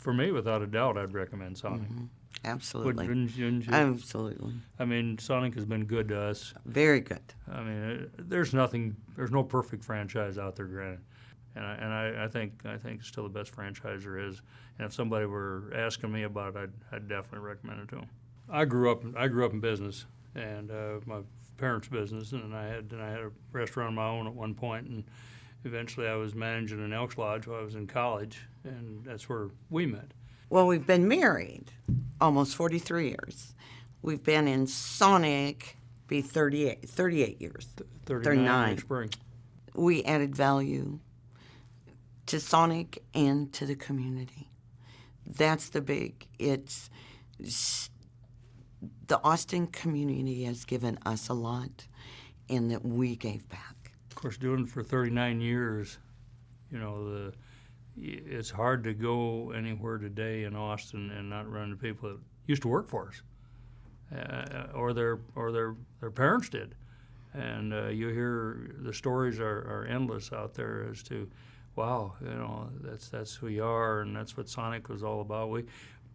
for me, without a doubt, I'd recommend Sonic. Mm-hmm. Absolutely. Wouldn't you? Absolutely. I mean, Sonic has been good to us. Very good. I mean, there's no perfect franchise out there, granted, and I think it's still the best franchise there is. And if somebody were asking me about it, I'd definitely recommend it to them. I grew up in business, and my parents' business, and I had a restaurant of my own at one point, and eventually I was managing an Elks Lodge while I was in college, and that's where we met. Well, we've been married almost 43 years. We've been in Sonic, be 38 years. 39 next spring. We added value to Sonic and to the community. That's the the Austin community has given us a lot, and that we gave back. Of course, doing it for 39 years, it's hard to go anywhere today in Austin and not run into people that used to work for us, or their parents did, and you hear the stories are endless out there as to, wow, that's who you are, and that's what Sonic was all about.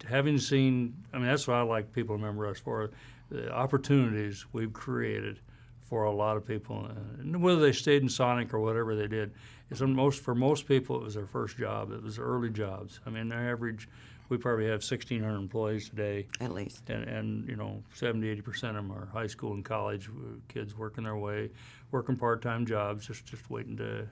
Having seen, that's what I like people to remember us for, the opportunities we've created for a lot of people, and whether they stayed in Sonic or whatever they did. For most people, it was their first job. It was early jobs. Their average, we probably have 1,600 employees today. At least. And 70-80% of them are high school and college kids working their way, working part-time jobs, just waiting to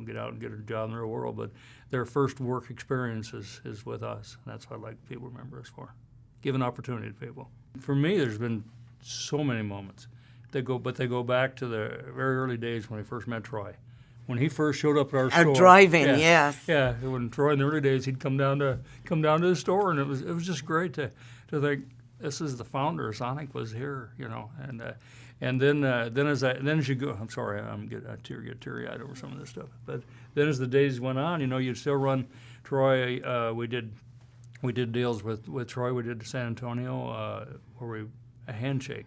get out and get a job in the real world. But their first work experience is with us. And that's what I like people to remember us for. Give an opportunity to people. For me, there's been so many moments. They go back to the very early days when we first met Troy. When he first showed up at our store. Driving, yes. Yeah, when Troy in the early days, he'd come down to the store, and it was just great to think this is the founder of Sonic was here, and then as you go, I'm sorry, get teary-eyed over some of this stuff, but then as the days went on, you'd still run Troy. We did deals with Troy. We did to San Antonio where a handshake.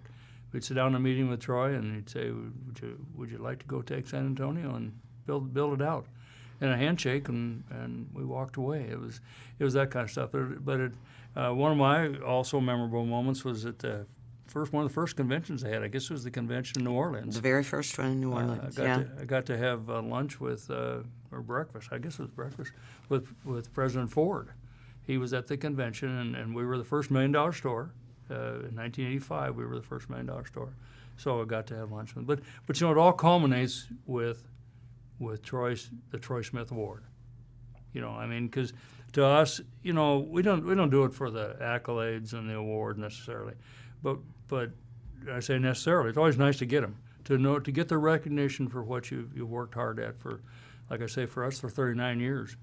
We'd sit down in a meeting with Troy, and he'd say, "Would you like to go take San Antonio and build it out?" And a handshake, and we walked away. It was that kind of stuff. But one of my also memorable moments was at one of the first conventions they had. I guess it was the convention in New Orleans. The very first one in New Orleans. I got to have lunch with or breakfast. I guess it was breakfast with President Ford. He was at the convention, and we were the first $1 million store. In 1985, we were the first $1 million store, so I got to have lunch with him. But it all culminates with the Troy Smith Award. Because to us, we don't do it for the accolades and the award necessarily, but I say necessarily. It's always nice to get them, to get the recognition for what you worked hard at for, like I say, for us for 39 years.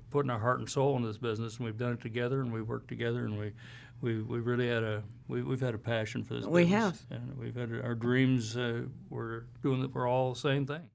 Putting our heart and soul into this business, and we've done it together, and we've worked together, and we really we've had a passion for this business. We have, and we've had our dreams. We're all the same thing.